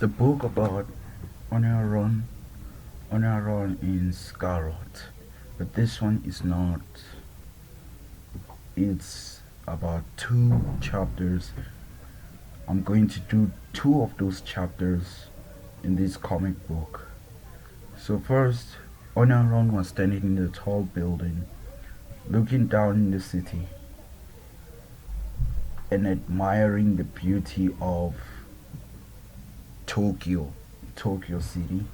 the book about Onaron, Onaron in Scarlet, but this one is not. It's about two chapters. I'm going to do two of those chapters in this comic book. So first, Onaron was standing in the tall building, looking down in the city and admiring the beauty of Tokyo City.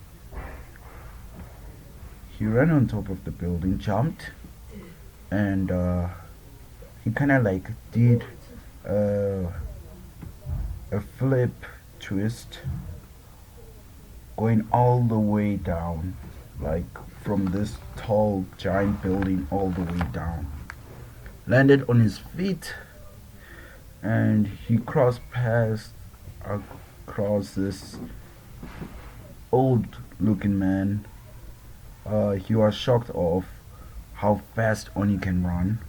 He ran on top of the building, jumped, and he kind of like did uh, a flip twist, going all the way down, like from this tall giant building all the way down. Landed on his feet, and he crossed past across this old looking man. He was shocked of how fast Oni can run.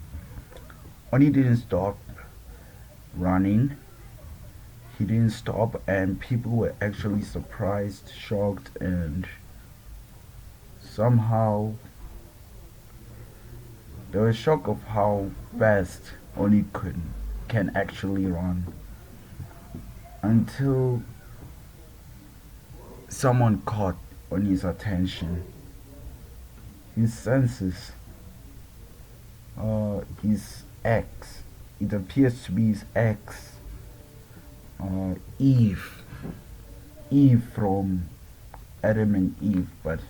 Oni didn't stop running. He didn't stop, and people were actually surprised, shocked, and somehow they were shocked of how fast Oni can actually run, until someone caught Oni's attention. His senses, his ex, it appears to be his ex, Eve, Eve from Adam and Eve, but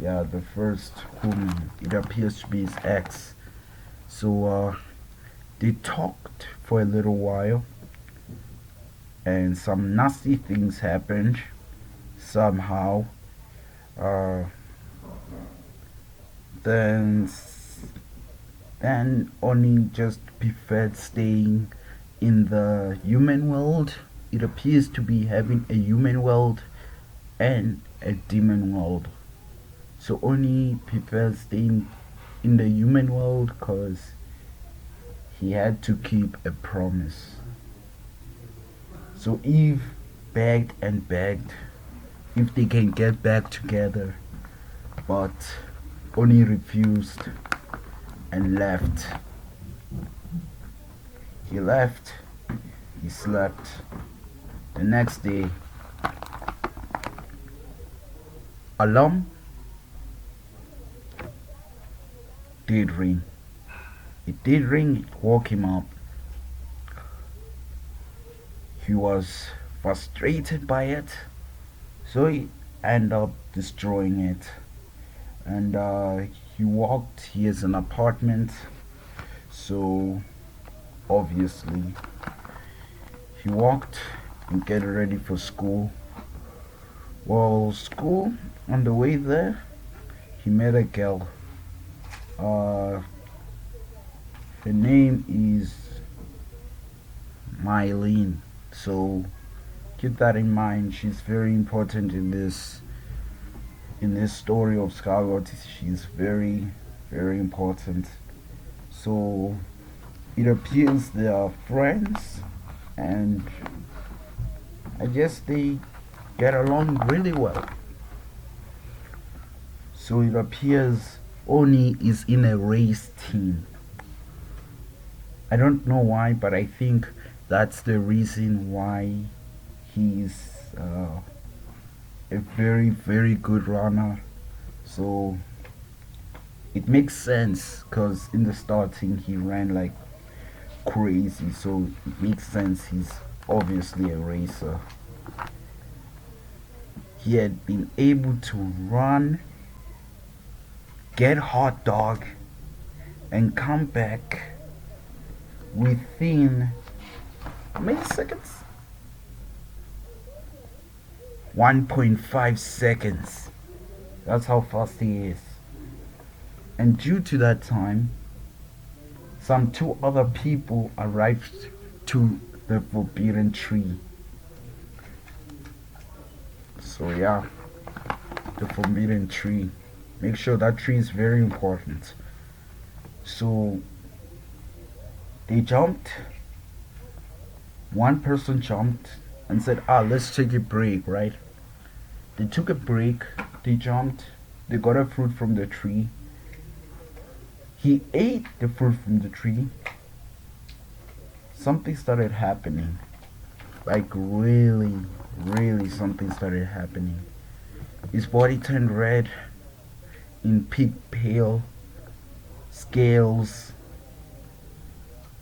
yeah, the first woman, it appears to be his ex. So they talked for a little while, and some nasty things happened somehow. Uh, then Oni just preferred staying in the human world. It appears to be having a human world and a demon world. So Oni preferred staying in the human world because he had to keep a promise. So Eve begged and begged if they can get back together, but Oni refused and left. He left, he slept. The next day, alarm did ring. It did ring, it woke him up. He was frustrated by it, so he ended up destroying it. And he has an apartment, so obviously he walked and get ready for school. Well, school, on the way there, he met a girl. Her name is Mylene, so keep that in mind. She's very important in this story of Scarlet. She's very, very important. So it appears they are friends, and I guess they get along really well. So it appears Oni is in a race team. I don't know why, but I think that's the reason why he's a very, very good runner. So it makes sense, because in the starting he ran like crazy, so it makes sense he's obviously a racer. He had been able to run, get hot dog, and come back within how many seconds? 1.5 seconds. That's how fast he is. And due to that time, some two other people arrived to the forbidden tree. So yeah, the forbidden tree. Make sure that tree is very important. So they jumped. One person jumped and said, ah, let's take a break, right? They took a break, they jumped, they got a fruit from the tree. He ate the fruit from the tree. Something started happening. Like really, really something started happening. His body turned red, in pig pale scales,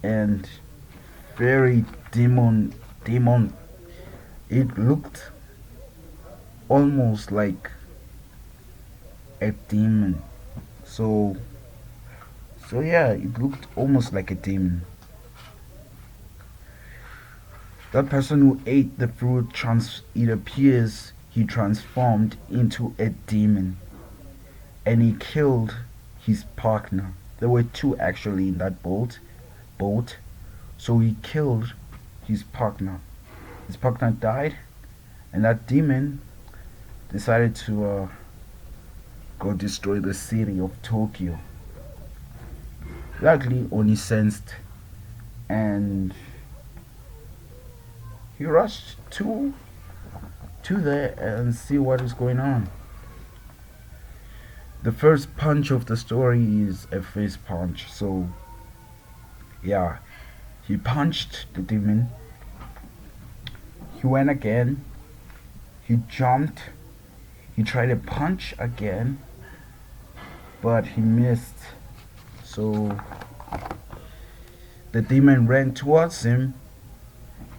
and very demon. It looked almost like a demon. So yeah, it looked almost like a demon. That person who ate the fruit, it appears he transformed into a demon, and he killed his partner. There were two actually in that boat. So he killed his partner. His partner died, and that demon decided to go destroy the city of Tokyo. Luckily, Oni sensed, and he rushed to there and see what is going on. The first punch of the story is a face punch. So yeah, he punched the demon. He went again. He jumped. He tried to punch again, but he missed. So the demon ran towards him,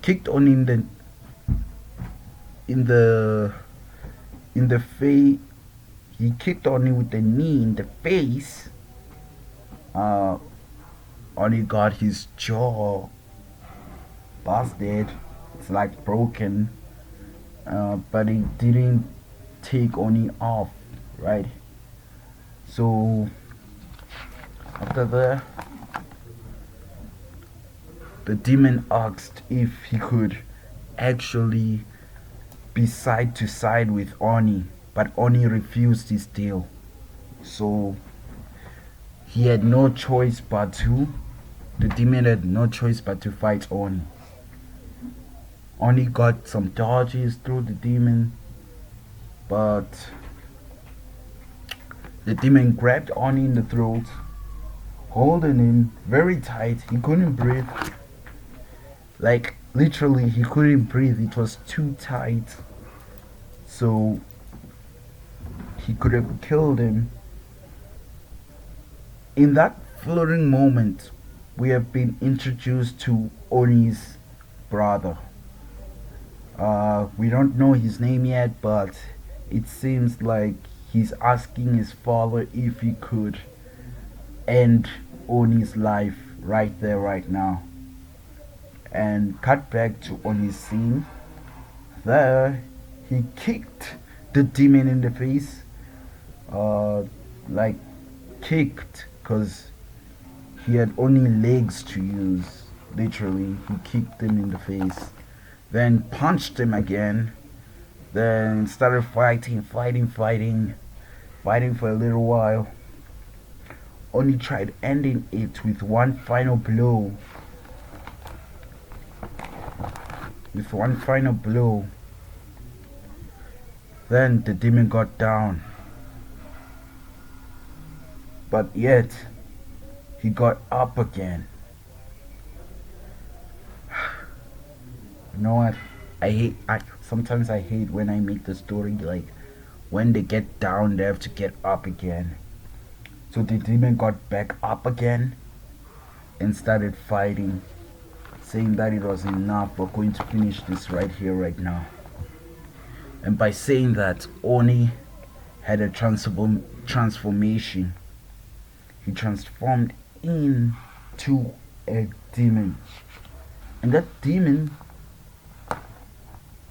kicked on in the face. He kicked on him with the knee in the face. Only got his jaw busted. It's like broken. But it didn't take Oni off, right? So after that, the demon asked if he could actually be side to side with Oni, but Oni refused his deal. So he had no choice but to. The demon had no choice but to fight Oni. Oni got some dodges through the demon, but the demon grabbed Oni in the throat, holding him very tight. He couldn't breathe. Like literally, he couldn't breathe. It was too tight. So he could have killed him. In that fluttering moment, we have been introduced to Oni's brother. We don't know his name yet, but it seems like he's asking his father if he could end Oni's life right there, right now. And cut back to Oni's scene. There, he kicked the demon in the face. Like kicked, because he had only legs to use. Literally, he kicked him in the face. Then punched him again. Then started fighting for a little while. Only tried ending it with one final blow. Then the demon got down. But yet, he got up again. You know what? Sometimes I hate when I make the story like when they get down, they have to get up again. So the demon got back up again and started fighting, saying that it was enough. We're going to finish this right here, right now. And by saying that, Oni had a transformation. He transformed into a demon. And that demon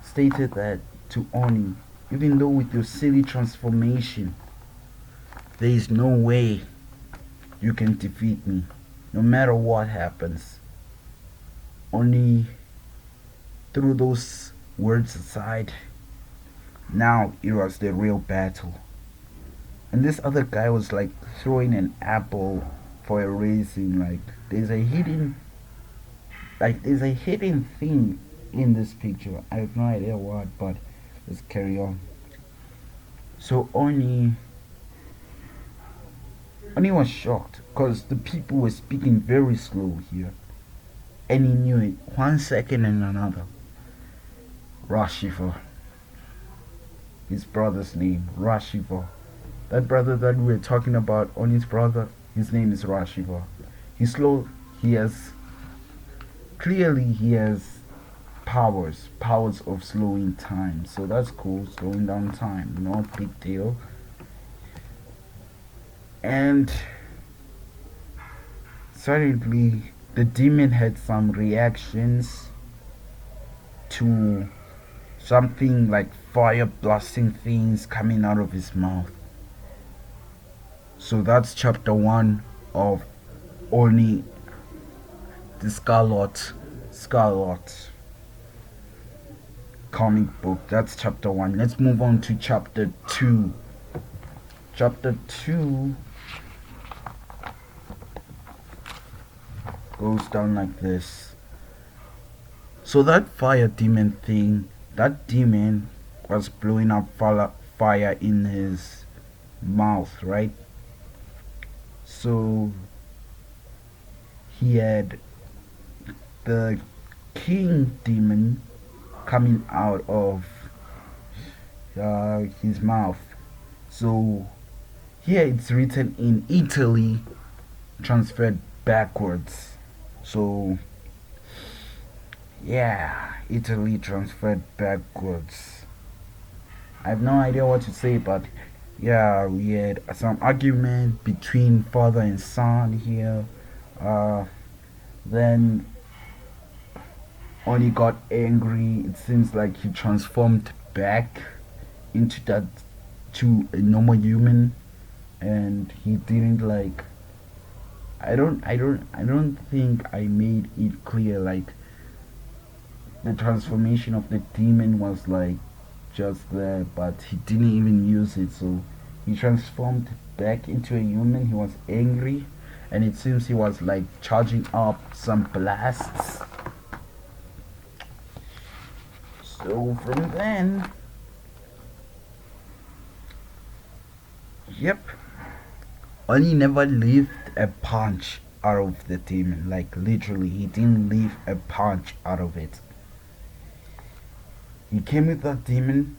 stated that to Oni, even though with your silly transformation, there is no way you can defeat me, no matter what happens. Oni threw those words aside. Now it was the real battle. And this other guy was like throwing an apple for a reason. Like there's a hidden thing in this picture. I have no idea what, but let's carry on. So Oni was shocked because the people were speaking very slow here, and he knew it 1 second and another. Rashiva, his brother's name, Rashiva. That brother that we were talking about, Oni's brother, his name is Rashiva. He has powers of slowing time. So that's cool, slowing down time, not big deal. And suddenly the demon had some reactions to something like fire blasting things coming out of his mouth. So that's chapter 1 of Oni the SCARLOT comic book. That's chapter 1. Let's move on to chapter 2. Chapter 2 goes down like this. So that fire demon thing, that demon was blowing up fire in his mouth, right? So he had the king demon coming out of his mouth. So here it's written in Italy, transferred backwards. So yeah, Italy transferred backwards. I have no idea what to say, but yeah, we had some argument between father and son here. Then Oni got angry. It seems like he transformed back to a normal human, and he didn't like. I don't think I made it clear, like the transformation of the demon was like just there, but he didn't even use it. So he transformed back into a human. He was angry, and it seems he was like charging up some blasts. So from then, yep, Oni never leave a punch out of the demon. Like literally, he didn't leave a punch out of it. He came with that demon,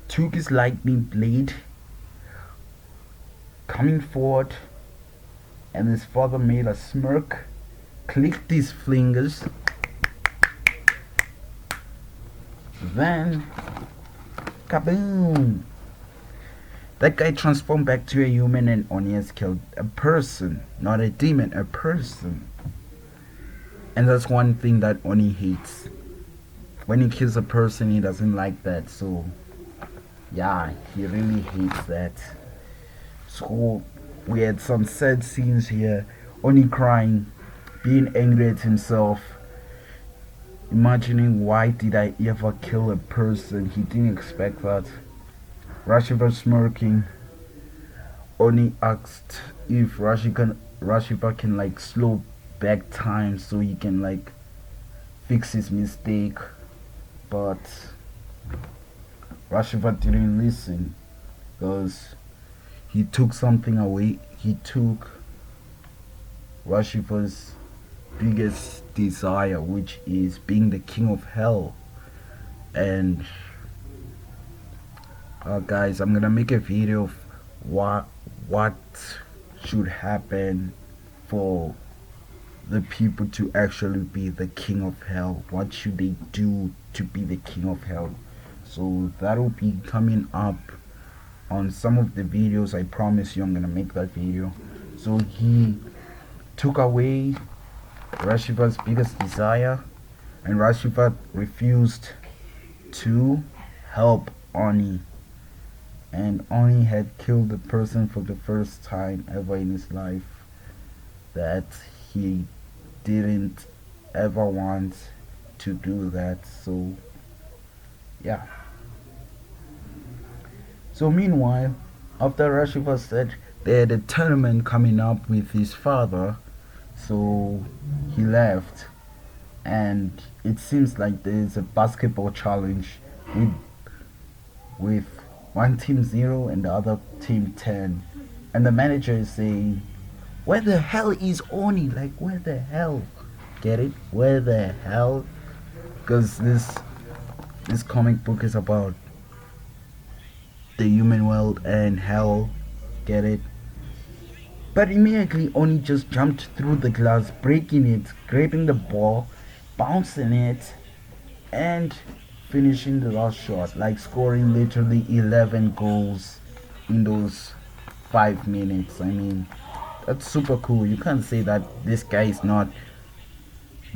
took his lightning blade, coming forward, and his father made a smirk, clicked his fingers, then kaboom! That guy transformed back to a human, and Oni has killed a person, not a demon, a person. And that's one thing that Oni hates. When he kills a person, he doesn't like that. So yeah, he really hates that. So we had some sad scenes here. Oni crying, being angry at himself, imagining why did I ever kill a person. He didn't expect that. Rashiva smirking. Oni asked if Rashiva can like slow back time so he can like fix his mistake, but Rashiva didn't listen because he took something away. He took Rashiva's biggest desire, which is being the king of hell. And guys, I'm gonna make a video of what should happen for the people to actually be the king of hell. What should they do to be the king of hell? So that will be coming up on some of the videos. I promise you I'm gonna make that video. So he took away Rashiva's biggest desire, and Rashiva refused to help Oni, and Oni had killed the person for the first time ever in his life that he didn't ever want to do that. So yeah. So meanwhile, after Rashiva said they had a tournament coming up with his father, so he left. and it seems like there's a basketball challenge with with one team 0 and the other team 10, and the manager is saying, where the hell is Oni? Like, where the hell? Get it? Where the hell? Because this comic book is about the human world and hell. Get it? But immediately Oni just jumped through the glass, breaking it, grabbing the ball, bouncing it, and finishing the last shot, like scoring literally 11 goals in those 5 minutes. I mean, that's super cool. You can't say that this guy is not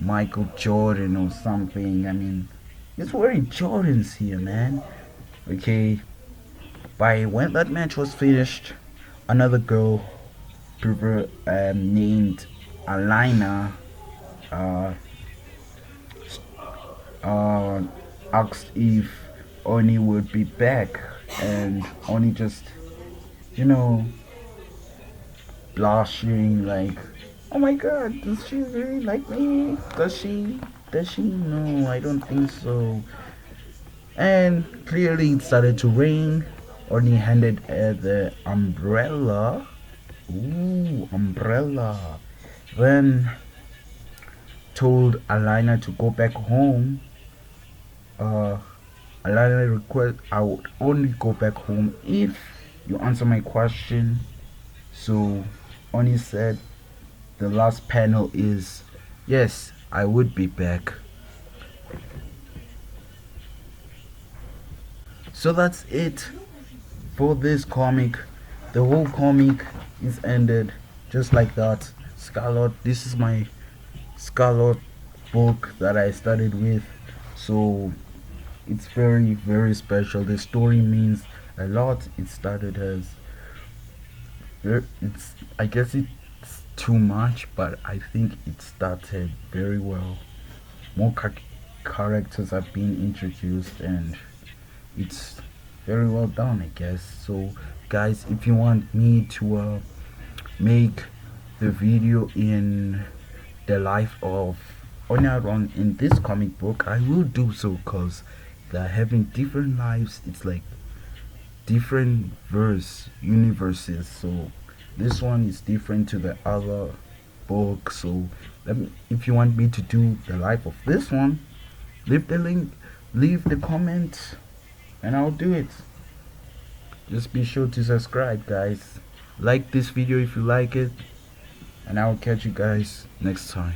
Michael Jordan or something. I mean, he's wearing Jordans here, man. Okay, by when that match was finished, another girl named Alina uh, uh, asked if Oni would be back, and Oni just, you know, blushing like, oh my god, does she really like me? Does she? Does she? No, I don't think so. And clearly it started to rain. Oni handed the umbrella. Ooh, umbrella. Then told Alina to go back home. Alina request I would only go back home if you answer my question. So Oni said the last panel is, yes, I would be back. So that's it for this comic. The whole comic is ended just like that. Scarlet, this is my Scarlet book that I started with, so it's very very special. The story means a lot. It started as it's, I guess it's too much, but I think it started very well. More characters have been introduced, and it's very well done, I guess. So guys, if you want me to make the video in the life of Onyaron in this comic book, I will do so, because they're having different lives. It's like different universes, so this one is different to the other book. So if you want me to do the life of this one, leave the link, leave the comment, and I'll do it. Just be sure to subscribe, guys. Like this video if you like it, and I'll catch you guys next time.